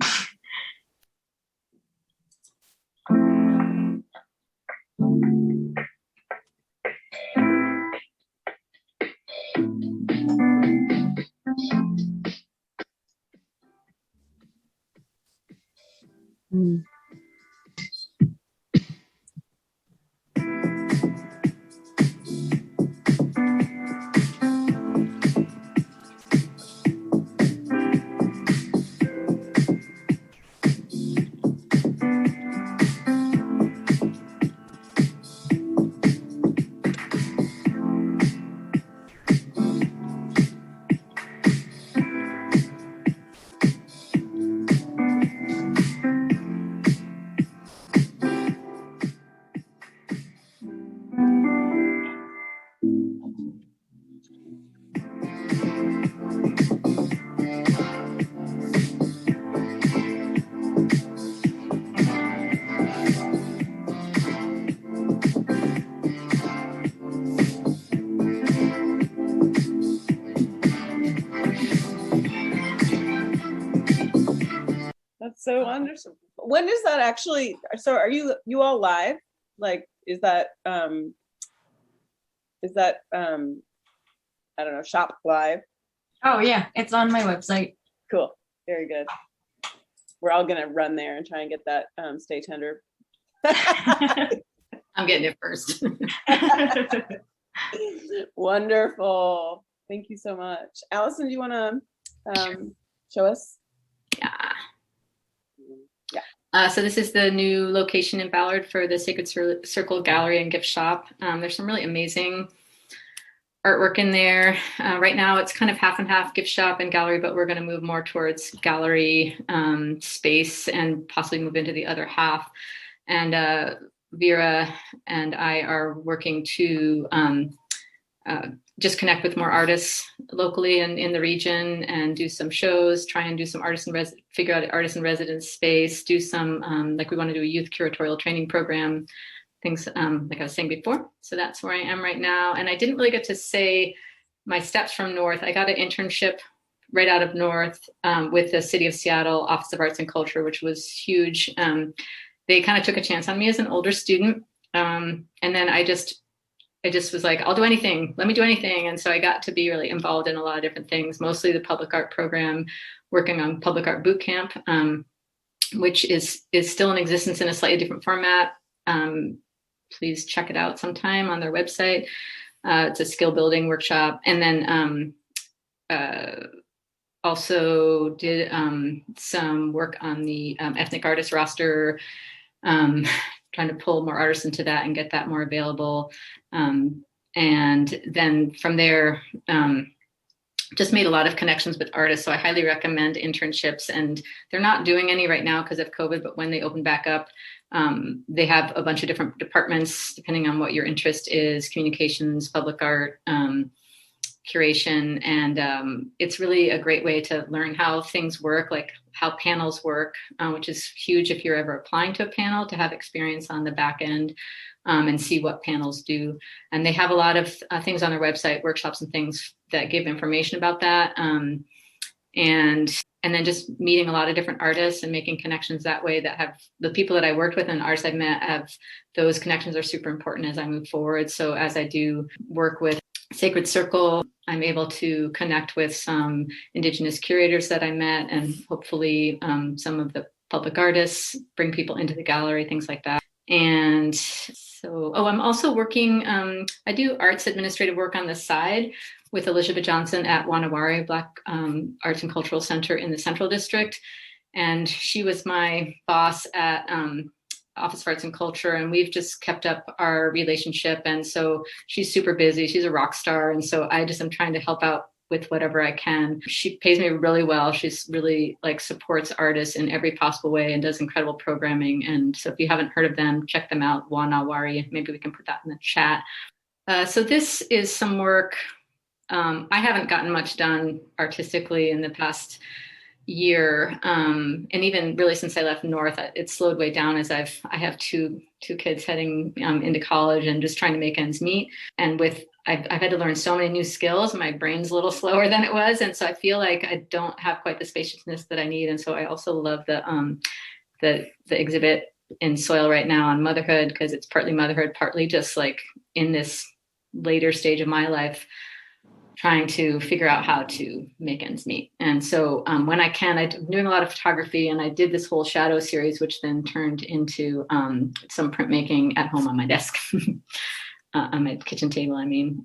That's so wonderful. When is that actually? So are you all live? Like, is that I don't know, shop live? Oh yeah, it's on my website. Cool, very good. We're all gonna run there and try and get that stay tender. I'm getting it first. Wonderful. Thank you so much. Allison, do you want to show us? Yeah. Yeah. So this is the new location in Ballard for the Sacred Circle Gallery and Gift Shop. There's some really amazing artwork in there. Right now it's kind of half and half, gift shop and gallery, but we're going to move more towards gallery space and possibly move into the other half. And Vera and I are working to just connect with more artists locally and in the region, and do some shows, try and do some figure out artist in residence space, do some, like we want to do a youth curatorial training program, things like I was saying before. So that's where I am right now. And I didn't really get to say my steps from North. I got an internship right out of North with the City of Seattle Office of Arts and Culture, which was huge. They kind of took a chance on me as an older student. And then I just was like, I'll do anything. Let me do anything. And so I got to be really involved in a lot of different things, mostly the public art program, working on public art boot camp, which is still in existence in a slightly different format. Please check it out sometime on their website. It's a skill building workshop. And then also did some work on the ethnic artist roster, trying to pull more artists into that and get that more available. And then from there, just made a lot of connections with artists. So I highly recommend internships, and they're not doing any right now because of COVID, but when they open back up, they have a bunch of different departments, depending on what your interest is: communications, public art, curation. And it's really a great way to learn how things work, like how panels work, which is huge if you're ever applying to a panel, to have experience on the back end. And see what panels do. And they have a lot of things on their website, workshops and things that give information about that. And then just meeting a lot of different artists and making connections that way, that have the people that I worked with and artists I've met, have those connections are super important as I move forward. So as I do work with Sacred Circle, I'm able to connect with some Indigenous curators that I met, and hopefully some of the public artists, bring people into the gallery, things like that. And so, I'm also working, I do arts administrative work on the side with Elizabeth Johnson at Wanawari Black Arts and Cultural Center in the Central District. And she was my boss at Office of Arts and Culture, and we've just kept up our relationship. And so she's super busy. She's a rock star. And so I'm trying to help out with whatever I can. She pays me really well. She's really supports artists in every possible way and does incredible programming. And so if you haven't heard of them, check them out, Wanawari. Maybe we can put that in the chat. So this is some work. I haven't gotten much done artistically in the past year. And even really since I left North, it slowed way down as I have two kids heading into college and just trying to make ends meet. And I've had to learn so many new skills. My brain's a little slower than it was. And so I feel like I don't have quite the spaciousness that I need. And so I also love the exhibit in Soil right now on motherhood, because it's partly motherhood, partly just in this later stage of my life, trying to figure out how to make ends meet. And so when I can, I'm doing a lot of photography, and I did this whole shadow series, which then turned into some printmaking at home on my desk. On my kitchen table, I mean.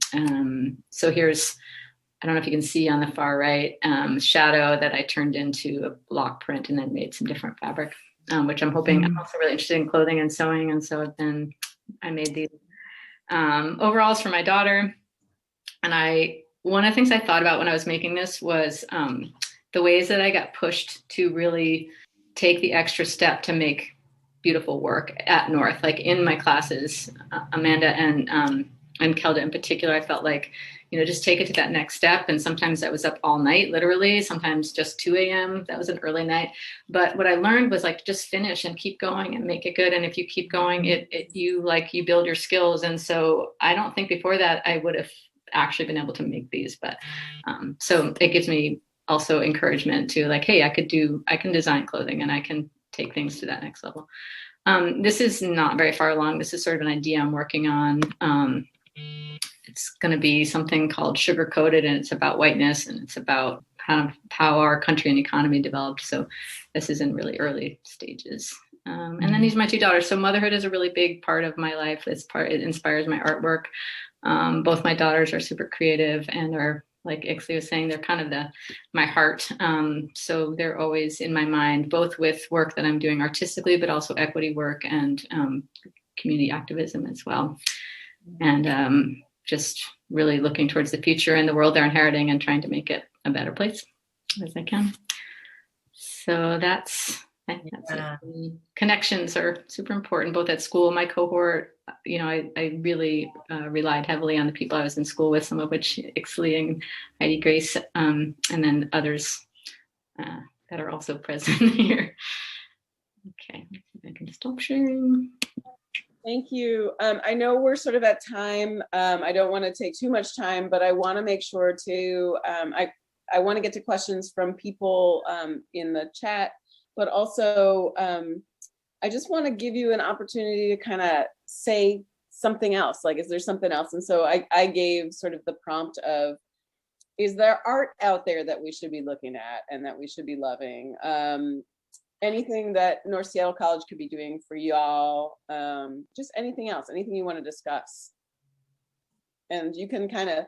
So here's, I don't know if you can see on the far right, shadow that I turned into a block print and then made some different fabric, which I'm hoping, I'm also really interested in clothing and sewing. And so then I made these overalls for my daughter. And one of the things I thought about when I was making this was the ways that I got pushed to really take the extra step to make beautiful work at North, in my classes. Amanda and Kelda in particular, I felt just take it to that next step. And sometimes I was up all night, literally, sometimes just 2 a.m. That was an early night. But what I learned was just finish and keep going and make it good. And if you keep going, you build your skills. And so I don't think before that I would have actually been able to make these, but so it gives me also encouragement to hey, I can design clothing and I can take things to that next level. This is not very far along. This is sort of an idea I'm working on. It's going to be something called Sugar Coated, and it's about whiteness, and it's about kind of how our country and economy developed. So this is in really early stages. And then these are my two daughters. So motherhood is a really big part of my life. It inspires my artwork. Both my daughters are super creative and are, like Ixley was saying, they're kind of my heart. So they're always in my mind, both with work that I'm doing artistically, but also equity work and community activism as well. And just really looking towards the future and the world they're inheriting and trying to make it a better place as I can. So that's it. Connections are super important, both at school. My cohort, I really relied heavily on the people I was in school with, some of which Ixley and Heidi Grace, and then others that are also present here. Okay, I can stop sharing. Thank you. I know we're sort of at time. I don't want to take too much time, but I want to make sure to, I want to get to questions from people in the chat, but also I just want to give you an opportunity to kind of say something else. Is there something else? And so I gave sort of the prompt of, is there art out there that we should be looking at and that we should be loving? Anything that North Seattle College could be doing for y'all, just anything else, anything you want to discuss. And you can kind of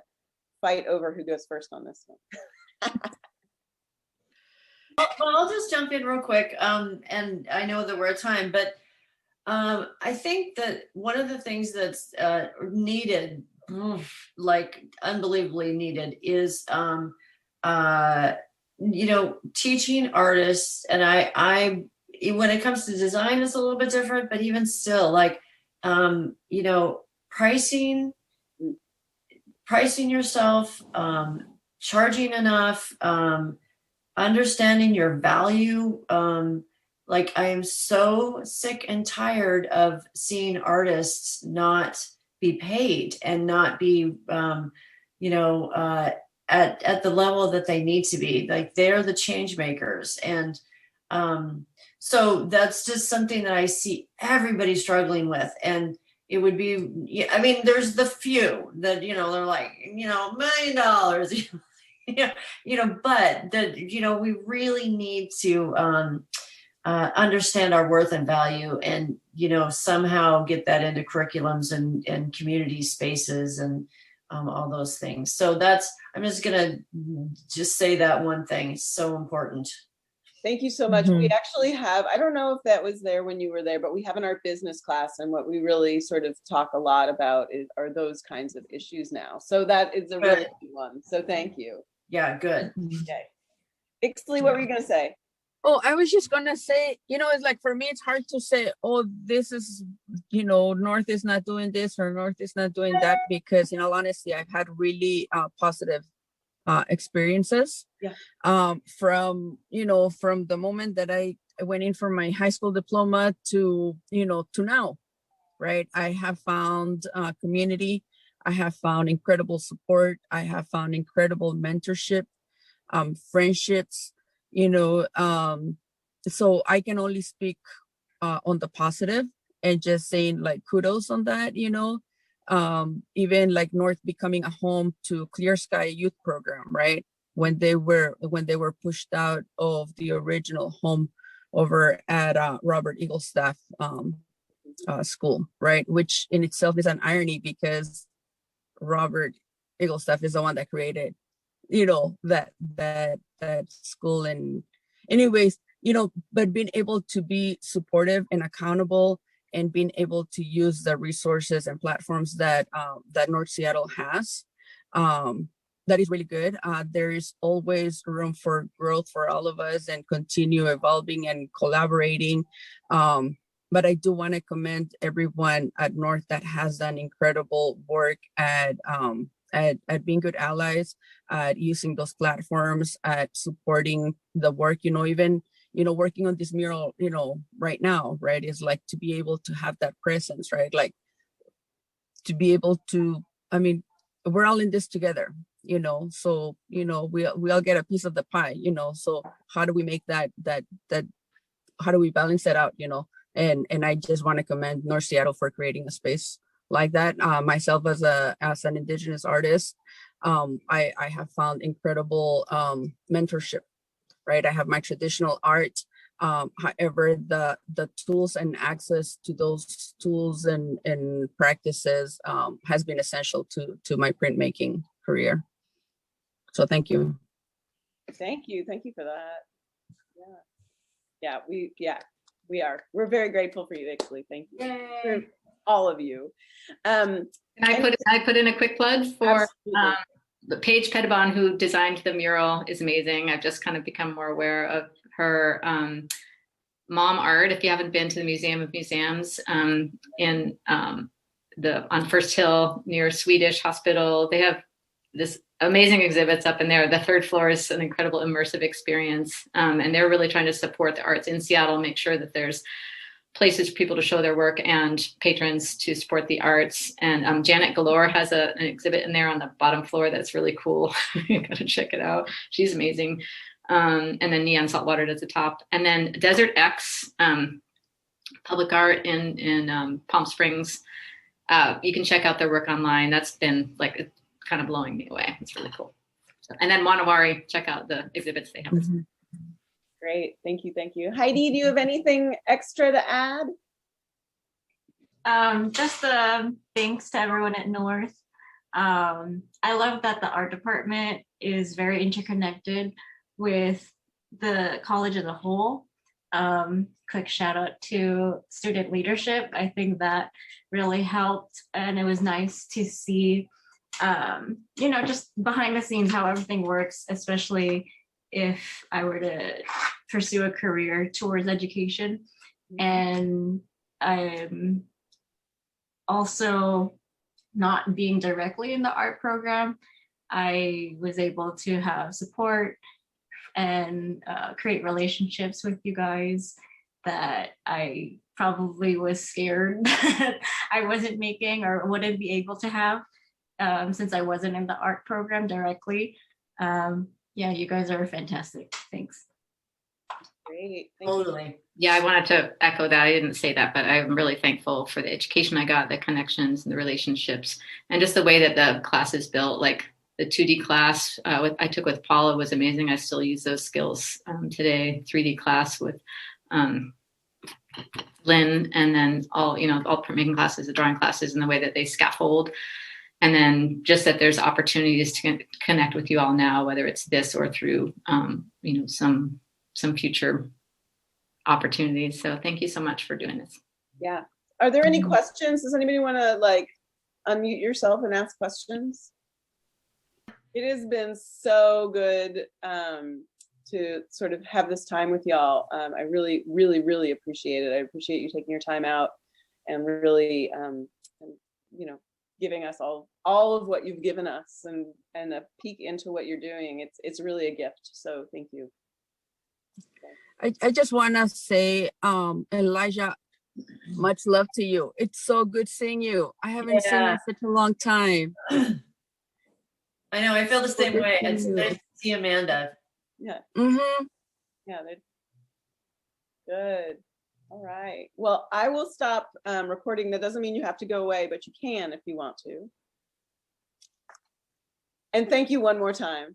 fight over who goes first on this one. Well, I'll just jump in real quick. And I know that we're at time, but I think that one of the things that's needed, unbelievably needed, is teaching artists, and I when it comes to design, it's a little bit different, but even still, like, pricing yourself, charging enough, understanding your value. Like, I am so sick and tired of seeing artists not be paid and not be, at the level that they need to be. Like, they're the change makers. And so that's just something that I see everybody struggling with. And it would be, I mean, there's the few that, they're like, $1 million, but that, we really need to understand our worth and value, and, somehow get that into curriculums and community spaces and all those things. So I'm just going to say that one thing. It's so important. Thank you so much. We actually have, I don't know if that was there when you were there, but we have in our business class, and what we really sort of talk a lot about are those kinds of issues now. So that is a really good one. So thank you. Yeah, good. Okay. Ixley, what were you going to say? Oh, I was just going to say, it's like, for me, it's hard to say, oh, this is, North is not doing this or North is not doing that, because in all honesty, I've had really positive experiences. From the moment that I went in for my high school diploma to now, right? I have found community. I have found incredible support. I have found incredible mentorship, friendships, so I can only speak on the positive, and just saying, like, kudos on that, even like North becoming a home to Clear Sky Youth Program, right? When they were pushed out of the original home over at Robert Eaglestaff school, right? Which in itself is an irony, because Robert Eaglestaff is the one that created, that school. And anyways, but being able to be supportive and accountable, and being able to use the resources and platforms that that North Seattle has, that is really good. There is always room for growth for all of us, and continue evolving and collaborating. But I do want to commend everyone at North that has done incredible work at being good allies, at using those platforms, at supporting the work, even working on this mural, right now, right, is like to be able to have that presence, right? Like, to be able to, I mean, we're all in this together, so, we all get a piece of the pie, so how do we make that, how do we balance that out, and I just want to commend North Seattle for creating a space like that. Myself as an Indigenous artist, I have found incredible mentorship, right? I have my traditional art. However, the tools and access to those tools and practices has been essential to my printmaking career. So thank you. Thank you for that. We are. We're very grateful for you, Ixley. Thank you. For all of you. Can I put in a quick plug for Paige Pettibon, who designed the mural, is amazing. I've just kind of become more aware of her mom art. If you haven't been to the Museum of Museums on First Hill near Swedish Hospital, they have this amazing exhibits up in there. The third floor is an incredible immersive experience, and they're really trying to support the arts in Seattle, make sure that there's places for people to show their work and patrons to support the arts. And Janet Galore has an exhibit in there on the bottom floor that's really cool. You gotta check it out. She's amazing. And then Neon Saltwater at the top. And then Desert X, public art in Palm Springs. You can check out their work online. That's been like kind of blowing me away. It's really cool. So, and then Wanawari, check out the exhibits they have. Mm-hmm. Great, thank you. Heidi, do you have anything extra to add? Just thanks to everyone at North. I love that the art department is very interconnected with the college as a whole. Quick shout out to student leadership. I think that really helped, and it was nice to see just behind the scenes, how everything works, especially if I were to pursue a career towards education. And I'm also not being directly in the art program. I was able to have support and create relationships with you guys that I probably was scared that I wasn't making or wouldn't be able to have since I wasn't in the art program directly. Yeah, you guys are fantastic. Thanks. Great. Thank you. Totally. Yeah, I wanted to echo that. I didn't say that, but I'm really thankful for the education I got, the connections and the relationships, and just the way that the class is built. Like the 2D class I took with Paula was amazing. I still use those skills today. 3D class with Lynn, and then all printmaking classes, the drawing classes, and the way that they scaffold. And then just that there's opportunities to connect with you all now, whether it's this or through some future opportunities. So thank you so much for doing this. Yeah. Are there any questions? Does anybody want to unmute yourself and ask questions? It has been so good to sort of have this time with y'all. I really, really, really appreciate it. I appreciate you taking your time out and really, giving us all of what you've given us and a peek into what you're doing. It's really a gift. So thank you. I just want to say, Elijah, much love to you. It's so good seeing you. I haven't seen you in such a long time. I know, I feel the same way. It's nice to see Amanda. Yeah. Mm-hmm. Yeah. Good. All right. Well, I will stop recording. That doesn't mean you have to go away, but you can if you want to. And thank you one more time.